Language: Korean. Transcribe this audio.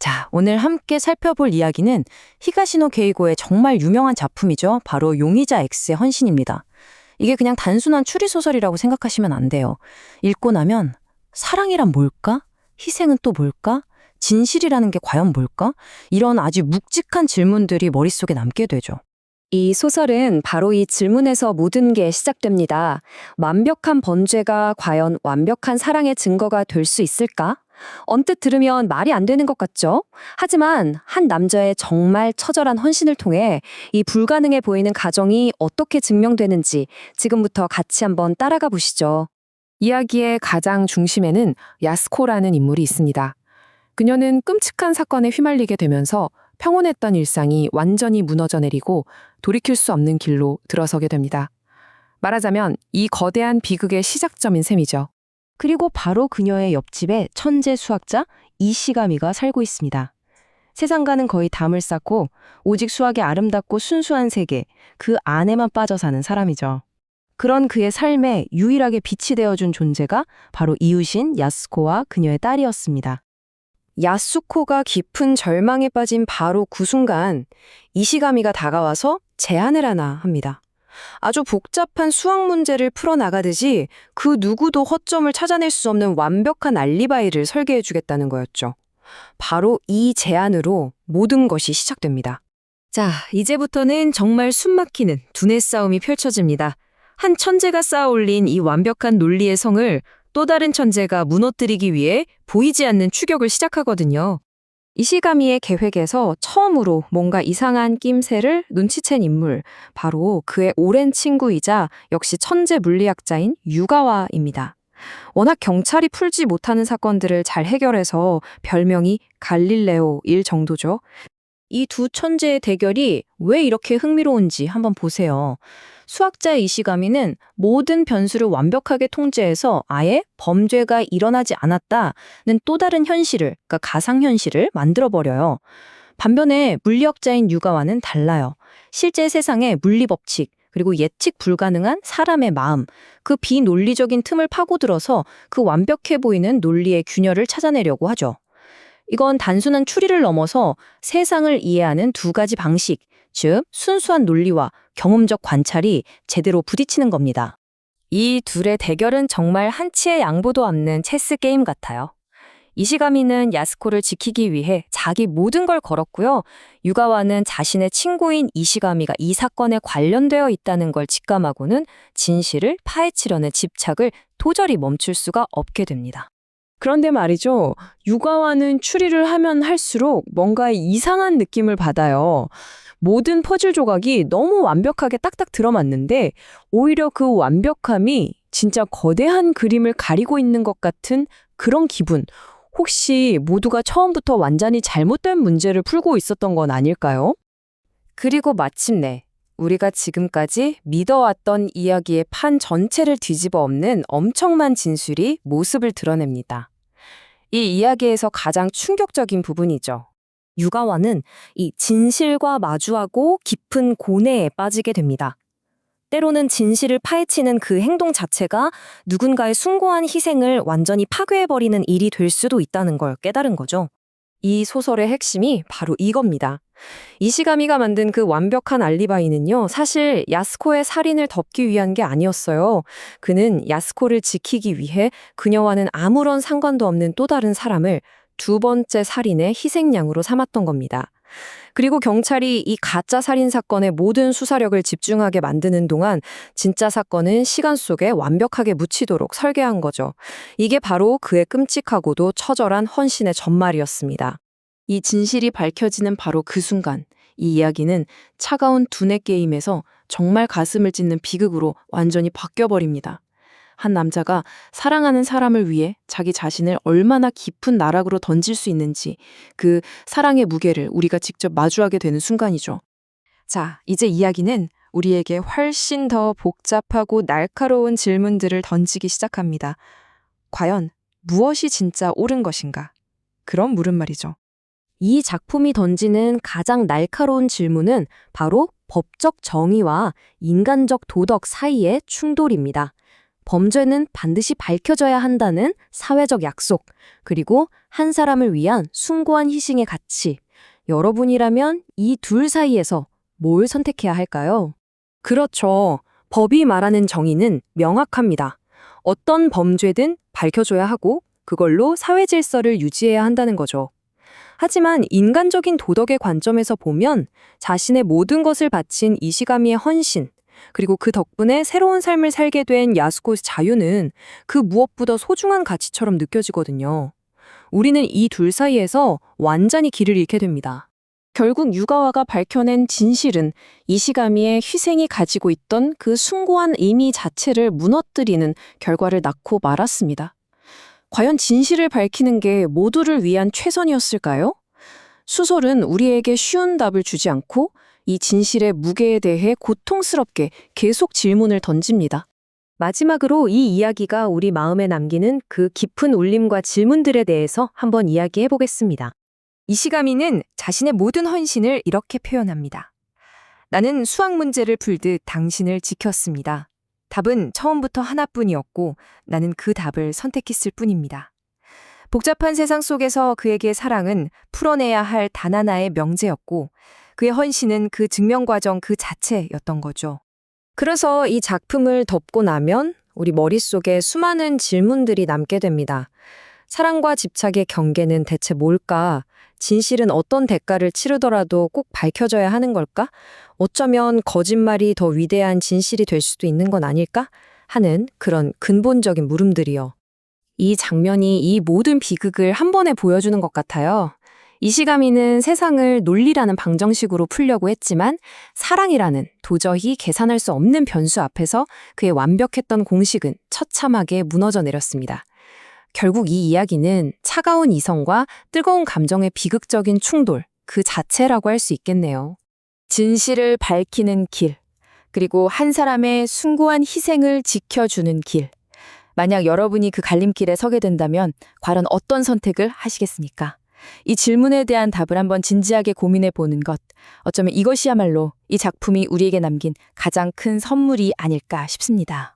자, 오늘 함께 살펴볼 이야기는 히가시노 게이고의 정말 유명한 작품이죠. 바로 용의자 X의 헌신입니다. 이게 그냥 단순한 추리소설이라고 생각하시면 안 돼요. 읽고 나면 사랑이란 뭘까? 희생은 또 뭘까? 진실이라는 게 과연 뭘까? 이런 아주 묵직한 질문들이 머릿속에 남게 되죠. 이 소설은 바로 이 질문에서 모든 게 시작됩니다. 완벽한 범죄가 과연 완벽한 사랑의 증거가 될 수 있을까? 언뜻 들으면 말이 안 되는 것 같죠? 하지만 한 남자의 정말 처절한 헌신을 통해 이 불가능해 보이는 가정이 어떻게 증명되는지 지금부터 같이 한번 따라가 보시죠. 이야기의 가장 중심에는 야스코라는 인물이 있습니다. 그녀는 끔찍한 사건에 휘말리게 되면서 평온했던 일상이 완전히 무너져 내리고 돌이킬 수 없는 길로 들어서게 됩니다. 말하자면 이 거대한 비극의 시작점인 셈이죠. 그리고 바로 그녀의 옆집에 천재 수학자 이시가미가 살고 있습니다. 세상과는 거의 담을 쌓고 오직 수학의 아름답고 순수한 세계, 그 안에만 빠져 사는 사람이죠. 그런 그의 삶에 유일하게 빛이 되어준 존재가 바로 이웃인 야스코와 그녀의 딸이었습니다. 야스코가 깊은 절망에 빠진 바로 그 순간 이시가미가 다가와서 제안을 하나 합니다. 아주 복잡한 수학 문제를 풀어나가듯이 그 누구도 허점을 찾아낼 수 없는 완벽한 알리바이를 설계해주겠다는 거였죠. 바로 이 제안으로 모든 것이 시작됩니다. 자, 이제부터는 정말 숨막히는 두뇌 싸움이 펼쳐집니다. 한 천재가 쌓아올린 이 완벽한 논리의 성을 또 다른 천재가 무너뜨리기 위해 보이지 않는 추격을 시작하거든요. 이시가미의 계획에서 처음으로 뭔가 이상한 낌새를 눈치챈 인물, 바로 그의 오랜 친구이자 역시 천재 물리학자인 유가와입니다. 워낙 경찰이 풀지 못하는 사건들을 잘 해결해서 별명이 갈릴레오일 정도죠. 이 두 천재의 대결이 왜 이렇게 흥미로운지 한번 보세요. 수학자의 이시가미는 모든 변수를 완벽하게 통제해서 아예 범죄가 일어나지 않았다는 또 다른 현실을, 그러니까 가상현실을 만들어버려요. 반면에 물리학자인 유가와는 달라요. 실제 세상의 물리법칙, 그리고 예측 불가능한 사람의 마음, 그 비논리적인 틈을 파고들어서 그 완벽해 보이는 논리의 균열을 찾아내려고 하죠. 이건 단순한 추리를 넘어서 세상을 이해하는 두 가지 방식, 즉 순수한 논리와 경험적 관찰이 제대로 부딪히는 겁니다. 이 둘의 대결은 정말 한치의 양보도 없는 체스 게임 같아요. 이시가미는 야스코를 지키기 위해 자기 모든 걸 걸었고요. 유가와는 자신의 친구인 이시가미가 이 사건에 관련되어 있다는 걸 직감하고는 진실을 파헤치려는 집착을 도저히 멈출 수가 없게 됩니다. 그런데 말이죠. 유가와는 추리를 하면 할수록 뭔가 이상한 느낌을 받아요. 모든 퍼즐 조각이 너무 완벽하게 딱딱 들어맞는데 오히려 그 완벽함이 진짜 거대한 그림을 가리고 있는 것 같은 그런 기분. 혹시 모두가 처음부터 완전히 잘못된 문제를 풀고 있었던 건 아닐까요? 그리고 마침내 우리가 지금까지 믿어왔던 이야기의 판 전체를 뒤집어 엎는 엄청난 진술이 모습을 드러냅니다. 이 이야기에서 가장 충격적인 부분이죠. 유가와는 이 진실과 마주하고 깊은 고뇌에 빠지게 됩니다. 때로는 진실을 파헤치는 그 행동 자체가 누군가의 숭고한 희생을 완전히 파괴해버리는 일이 될 수도 있다는 걸 깨달은 거죠. 이 소설의 핵심이 바로 이겁니다. 이시가미가 만든 그 완벽한 알리바이는요, 사실 야스코의 살인을 덮기 위한 게 아니었어요. 그는 야스코를 지키기 위해 그녀와는 아무런 상관도 없는 또 다른 사람을 두 번째 살인의 희생양으로 삼았던 겁니다. 그리고 경찰이 이 가짜 살인 사건의 모든 수사력을 집중하게 만드는 동안 진짜 사건은 시간 속에 완벽하게 묻히도록 설계한 거죠. 이게 바로 그의 끔찍하고도 처절한 헌신의 전말이었습니다. 이 진실이 밝혀지는 바로 그 순간, 이 이야기는 차가운 두뇌 게임에서 정말 가슴을 찢는 비극으로 완전히 바뀌어버립니다. 한 남자가 사랑하는 사람을 위해 자기 자신을 얼마나 깊은 나락으로 던질 수 있는지, 그 사랑의 무게를 우리가 직접 마주하게 되는 순간이죠. 자, 이제 이야기는 우리에게 훨씬 더 복잡하고 날카로운 질문들을 던지기 시작합니다. 과연 무엇이 진짜 옳은 것인가? 그런 물음 말이죠. 이 작품이 던지는 가장 날카로운 질문은 바로 법적 정의와 인간적 도덕 사이의 충돌입니다. 범죄는 반드시 밝혀져야 한다는 사회적 약속, 그리고 한 사람을 위한 숭고한 희생의 가치. 여러분이라면 이 둘 사이에서 뭘 선택해야 할까요? 그렇죠. 법이 말하는 정의는 명확합니다. 어떤 범죄든 밝혀줘야 하고 그걸로 사회 질서를 유지해야 한다는 거죠. 하지만 인간적인 도덕의 관점에서 보면 자신의 모든 것을 바친 이시가미의 헌신, 그리고 그 덕분에 새로운 삶을 살게 된 야스코의 자유는 그 무엇보다 소중한 가치처럼 느껴지거든요. 우리는 이 둘 사이에서 완전히 길을 잃게 됩니다. 결국 유가와가 밝혀낸 진실은 이시가미의 희생이 가지고 있던 그 숭고한 의미 자체를 무너뜨리는 결과를 낳고 말았습니다. 과연 진실을 밝히는 게 모두를 위한 최선이었을까요? 수설은 우리에게 쉬운 답을 주지 않고 이 진실의 무게에 대해 고통스럽게 계속 질문을 던집니다. 마지막으로 이 이야기가 우리 마음에 남기는 그 깊은 울림과 질문들에 대해서 한번 이야기해 보겠습니다. 이시가미는 자신의 모든 헌신을 이렇게 표현합니다. 나는 수학 문제를 풀듯 당신을 지켰습니다. 답은 처음부터 하나뿐이었고 나는 그 답을 선택했을 뿐입니다. 복잡한 세상 속에서 그에게 사랑은 풀어내야 할 단 하나의 명제였고 그의 헌신은 그 증명 과정 그 자체였던 거죠. 그래서 이 작품을 덮고 나면 우리 머릿속에 수많은 질문들이 남게 됩니다. 사랑과 집착의 경계는 대체 뭘까? 진실은 어떤 대가를 치르더라도 꼭 밝혀져야 하는 걸까? 어쩌면 거짓말이 더 위대한 진실이 될 수도 있는 건 아닐까? 하는 그런 근본적인 물음들이요. 이 장면이 이 모든 비극을 한 번에 보여주는 것 같아요. 이시가미는 세상을 논리라는 방정식으로 풀려고 했지만 사랑이라는 도저히 계산할 수 없는 변수 앞에서 그의 완벽했던 공식은 처참하게 무너져 내렸습니다. 결국 이 이야기는 차가운 이성과 뜨거운 감정의 비극적인 충돌, 그 자체라고 할 수 있겠네요. 진실을 밝히는 길, 그리고 한 사람의 숭고한 희생을 지켜주는 길. 만약 여러분이 그 갈림길에 서게 된다면 과연 어떤 선택을 하시겠습니까? 이 질문에 대한 답을 한번 진지하게 고민해 보는 것, 어쩌면 이것이야말로 이 작품이 우리에게 남긴 가장 큰 선물이 아닐까 싶습니다.